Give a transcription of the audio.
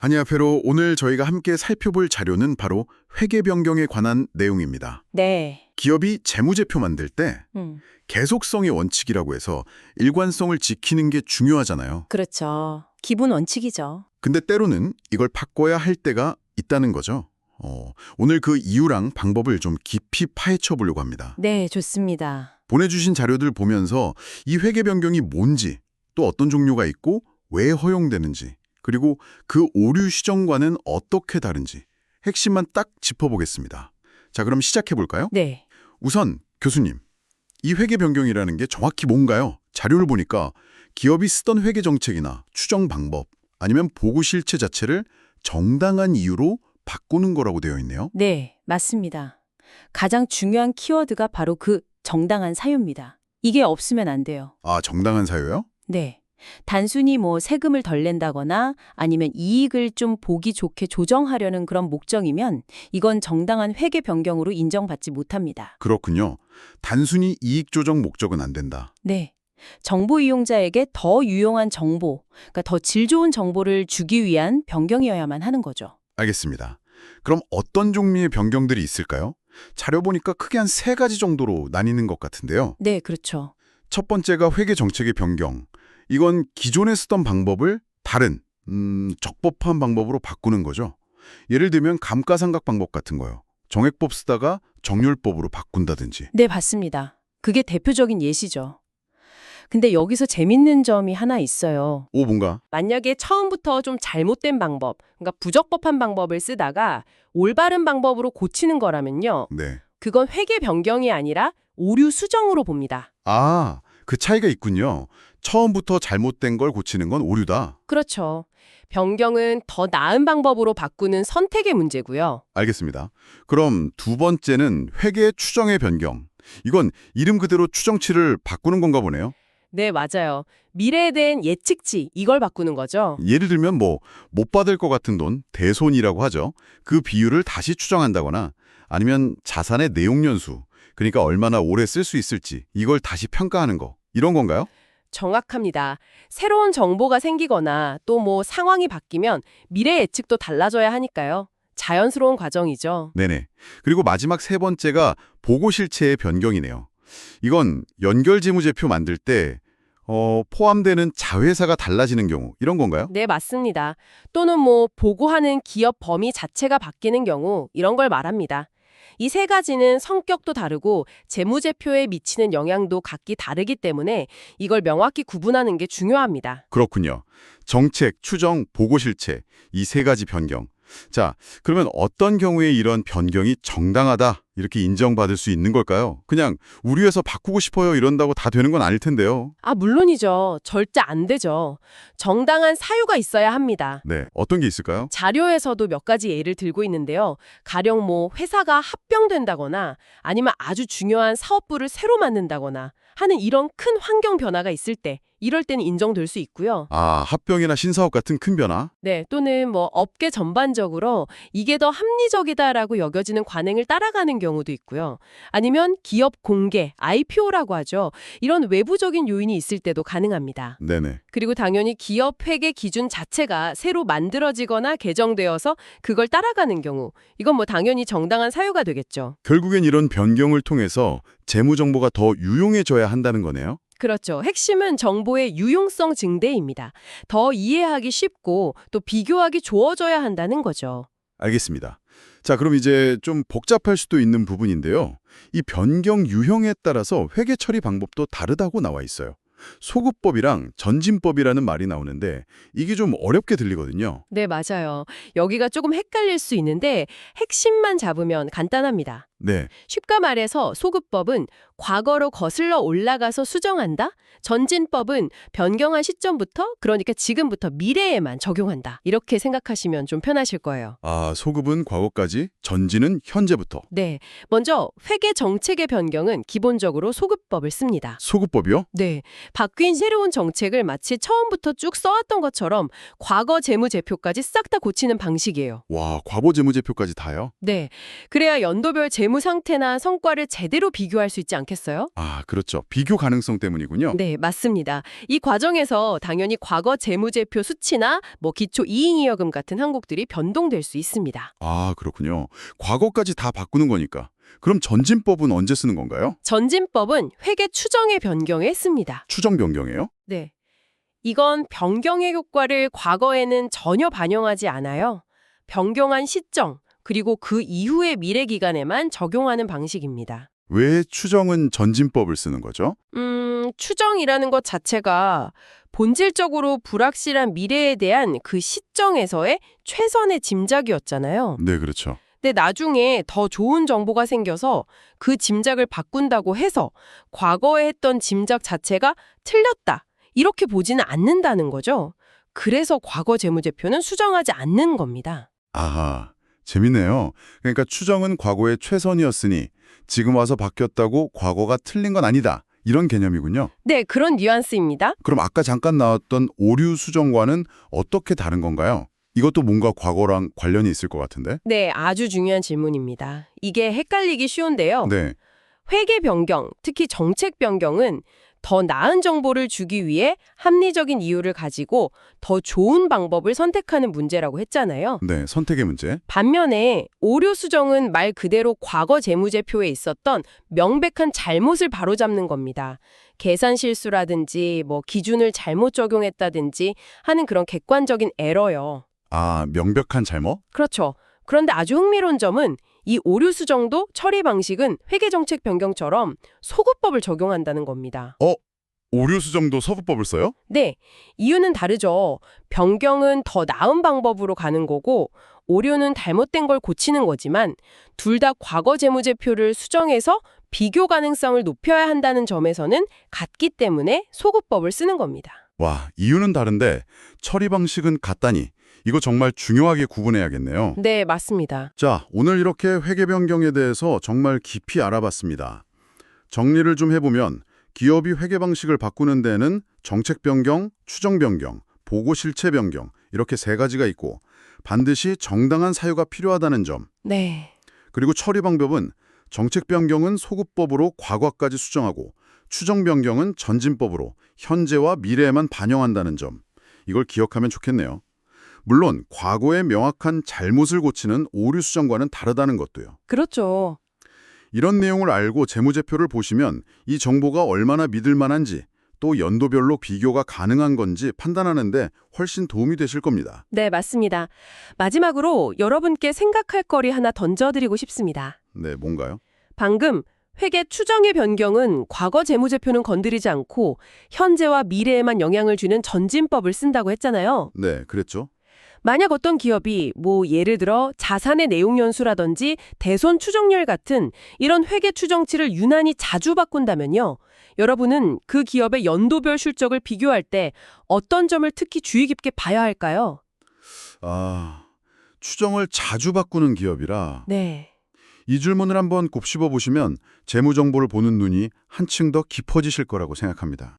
한의아페로 오늘 저희가 함께 살펴볼 자료는 바로 회계 변경에 관한 내용입니다. 네. 기업이 재무제표 만들 때 음, 계속성의 원칙이라고 해서 일관성을 지키는 게 중요하잖아요. 그렇죠. 기본 원칙이죠. 근데 때로는 이걸 바꿔야 할 때가 있다는 거죠. 오늘 그 이유랑 방법을 좀 깊이 파헤쳐 보려고 합니다. 네, 좋습니다. 보내주신 자료들 보면서 이 회계 변경이 뭔지, 또 어떤 종류가 있고 왜 허용되는지, 그리고 그 오류 시정과는 어떻게 다른지 핵심만 딱 짚어보겠습니다. 자, 그럼 시작해 볼까요? 네. 우선 교수님, 이 회계 변경이라는 게 정확히 뭔가요? 자료를 보니까 기업이 쓰던 회계 정책이나 추정 방법 아니면 보고 실체 자체를 정당한 이유로 바꾸는 거라고 되어 있네요. 네, 맞습니다. 가장 중요한 키워드가 바로 그 정당한 사유입니다. 이게 없으면 안 돼요. 아, 정당한 사유요? 네. 단순히 세금을 덜 낸다거나 아니면 이익을 좀 보기 좋게 조정하려는 그런 목적이면 이건 정당한 회계 변경으로 인정받지 못합니다. 그렇군요. 단순히 이익 조정 목적은 안 된다. 네. 정보 이용자에게 더 유용한 정보, 그러니까 더 질 좋은 정보를 주기 위한 변경이어야만 하는 거죠. 알겠습니다. 그럼 어떤 종류의 변경들이 있을까요? 자료 보니까 크게 한 3가지 정도로 나뉘는 것 같은데요. 네, 그렇죠. 첫 번째가 회계 정책의 변경. 이건 기존에 쓰던 방법을 다른, 적법한 방법으로 바꾸는 거죠. 예를 들면 감가상각 방법 같은 거요. 정액법 쓰다가 정률법으로 바꾼다든지. 네, 맞습니다. 그게 대표적인 예시죠. 근데 여기서 재밌는 점이 하나 있어요. 오, 뭔가? 만약에 처음부터 좀 잘못된 방법, 그러니까 부적법한 방법을 쓰다가 올바른 방법으로 고치는 거라면요. 네. 그건 회계 변경이 아니라 오류 수정으로 봅니다. 아, 그 차이가 있군요. 처음부터 잘못된 걸 고치는 건 오류다. 그렇죠. 변경은 더 나은 방법으로 바꾸는 선택의 문제고요. 알겠습니다. 그럼 두 번째는 회계 추정의 변경. 이건 이름 그대로 추정치를 바꾸는 건가 보네요. 네, 맞아요. 미래에 대한 예측치, 이걸 바꾸는 거죠. 예를 들면 못 받을 것 같은 돈, 대손이라고 하죠. 그 비율을 다시 추정한다거나 아니면 자산의 내용 연수, 그러니까 얼마나 오래 쓸 수 있을지 이걸 다시 평가하는 거. 이런 건가요? 정확합니다. 새로운 정보가 생기거나 또 상황이 바뀌면 미래 예측도 달라져야 하니까요. 자연스러운 과정이죠. 네네. 그리고 마지막 3번째가 보고 실체의 변경이네요. 이건 연결재무제표 만들 때 포함되는 자회사가 달라지는 경우 이런 건가요? 네, 맞습니다. 또는 보고하는 기업 범위 자체가 바뀌는 경우 이런 걸 말합니다. 이 3가지는 성격도 다르고 재무제표에 미치는 영향도 각기 다르기 때문에 이걸 명확히 구분하는 게 중요합니다. 그렇군요. 정책, 추정, 보고 실체 이 3가지 변경. 자, 그러면 어떤 경우에 이런 변경이 정당하다 이렇게 인정받을 수 있는 걸까요? 그냥 우리 회사 바꾸고 싶어요 이런다고 다 되는 건 아닐 텐데요. 물론이죠. 절대 안 되죠. 정당한 사유가 있어야 합니다. 네, 어떤 게 있을까요? 자료에서도 몇 가지 예를 들고 있는데요. 가령 회사가 합병된다거나 아니면 아주 중요한 사업부를 새로 만든다거나 하는 이런 큰 환경 변화가 있을 때 이럴 때는 인정될 수 있고요. 아, 합병이나 신사업 같은 큰 변화? 네, 또는 업계 전반적으로 이게 더 합리적이다라고 여겨지는 관행을 따라가는 경우도 있고요. 아니면 기업 공개, IPO라고 하죠. 이런 외부적인 요인이 있을 때도 가능합니다. 네네. 그리고 당연히 기업 회계 기준 자체가 새로 만들어지거나 개정되어서 그걸 따라가는 경우, 이건 당연히 정당한 사유가 되겠죠. 결국엔 이런 변경을 통해서 재무 정보가 더 유용해져야 한다는 거네요. 그렇죠. 핵심은 정보의 유용성 증대입니다. 더 이해하기 쉽고 또 비교하기 좋아져야 한다는 거죠. 알겠습니다. 자, 그럼 이제 좀 복잡할 수도 있는 부분인데요. 이 변경 유형에 따라서 회계 처리 방법도 다르다고 나와 있어요. 소급법이랑 전진법이라는 말이 나오는데 이게 좀 어렵게 들리거든요. 네, 맞아요. 여기가 조금 헷갈릴 수 있는데 핵심만 잡으면 간단합니다. 네, 쉽게 말해서 소급법은 과거로 거슬러 올라가서 수정한다. 전진법은 변경한 시점부터, 그러니까 지금부터 미래에만 적용한다. 이렇게 생각하시면 좀 편하실 거예요. 아, 소급은 과거까지, 전진은 현재부터. 네, 먼저 회계 정책의 변경은 기본적으로 소급법을 씁니다. 소급법이요? 네, 바뀐 새로운 정책을 마치 처음부터 쭉 써왔던 것처럼 과거 재무제표까지 싹 다 고치는 방식이에요. 와, 과보 재무제표까지 다요? 네, 그래야 연도별 재무 재무 상태나 성과를 제대로 비교할 수 있지 않겠어요? 아, 그렇죠. 비교 가능성 때문이군요. 네, 맞습니다. 이 과정에서 당연히 과거 재무제표 수치나 기초 이익이여금 같은 항목들이 변동될 수 있습니다. 아, 그렇군요. 과거까지 다 바꾸는 거니까. 그럼 전진법은 언제 쓰는 건가요? 전진법은 회계 추정의 변경에 씁니다. 추정 변경이에요? 네. 이건 변경의 효과를 과거에는 전혀 반영하지 않아요. 변경한 시점, 그리고 그 이후의 미래 기간에만 적용하는 방식입니다. 왜 추정은 전진법을 쓰는 거죠? 추정이라는 것 자체가 본질적으로 불확실한 미래에 대한 그 시점에서의 최선의 짐작이었잖아요. 네, 그렇죠. 근데 나중에 더 좋은 정보가 생겨서 그 짐작을 바꾼다고 해서 과거에 했던 짐작 자체가 틀렸다. 이렇게 보지는 않는다는 거죠. 그래서 과거 재무제표는 수정하지 않는 겁니다. 아하, 재밌네요. 그러니까 추정은 과거의 최선이었으니 지금 와서 바뀌었다고 과거가 틀린 건 아니다. 이런 개념이군요. 네, 그런 뉘앙스입니다. 그럼 아까 잠깐 나왔던 오류 수정과는 어떻게 다른 건가요? 이것도 뭔가 과거랑 관련이 있을 것 같은데? 네, 아주 중요한 질문입니다. 이게 헷갈리기 쉬운데요. 네. 회계 변경, 특히 정책 변경은 더 나은 정보를 주기 위해 합리적인 이유를 가지고 더 좋은 방법을 선택하는 문제라고 했잖아요. 네, 선택의 문제. 반면에 오류 수정은 말 그대로 과거 재무제표에 있었던 명백한 잘못을 바로잡는 겁니다. 계산 실수라든지 기준을 잘못 적용했다든지 하는 그런 객관적인 에러요. 아, 명백한 잘못? 그렇죠. 그런데 아주 흥미로운 점은 이 오류 수정도 처리 방식은 회계정책 변경처럼 소구법을 적용한다는 겁니다. 오류 수정도 서부법을 써요? 네, 이유는 다르죠. 변경은 더 나은 방법으로 가는 거고 오류는 잘못된 걸 고치는 거지만 둘 다 과거 재무제표를 수정해서 비교 가능성을 높여야 한다는 점에서는 같기 때문에 소구법을 쓰는 겁니다. 와, 이유는 다른데 처리 방식은 같다니. 이거 정말 중요하게 구분해야겠네요. 네, 맞습니다. 자, 오늘 이렇게 회계 변경에 대해서 정말 깊이 알아봤습니다. 정리를 좀 해보면 기업이 회계 방식을 바꾸는 데에는 정책 변경, 추정 변경, 보고 실체 변경 이렇게 세 가지가 있고 반드시 정당한 사유가 필요하다는 점. 네. 그리고 처리 방법은 정책 변경은 소급법으로 과거까지 수정하고 추정 변경은 전진법으로 현재와 미래에만 반영한다는 점. 이걸 기억하면 좋겠네요. 물론 과거의 명확한 잘못을 고치는 오류 수정과는 다르다는 것도요. 그렇죠. 이런 내용을 알고 재무제표를 보시면 이 정보가 얼마나 믿을 만한지 또 연도별로 비교가 가능한 건지 판단하는데 훨씬 도움이 되실 겁니다. 네, 맞습니다. 마지막으로 여러분께 생각할 거리 하나 던져드리고 싶습니다. 네, 뭔가요? 방금 회계 추정의 변경은 과거 재무제표는 건드리지 않고 현재와 미래에만 영향을 주는 전진법을 쓴다고 했잖아요. 네, 그랬죠. 만약 어떤 기업이 예를 들어 자산의 내용 연수라든지 대손 추정률 같은 이런 회계 추정치를 유난히 자주 바꾼다면요. 여러분은 그 기업의 연도별 실적을 비교할 때 어떤 점을 특히 주의 깊게 봐야 할까요? 아, 추정을 자주 바꾸는 기업이라 네. 이 질문을 한번 곱씹어 보시면 재무 정보를 보는 눈이 한층 더 깊어지실 거라고 생각합니다.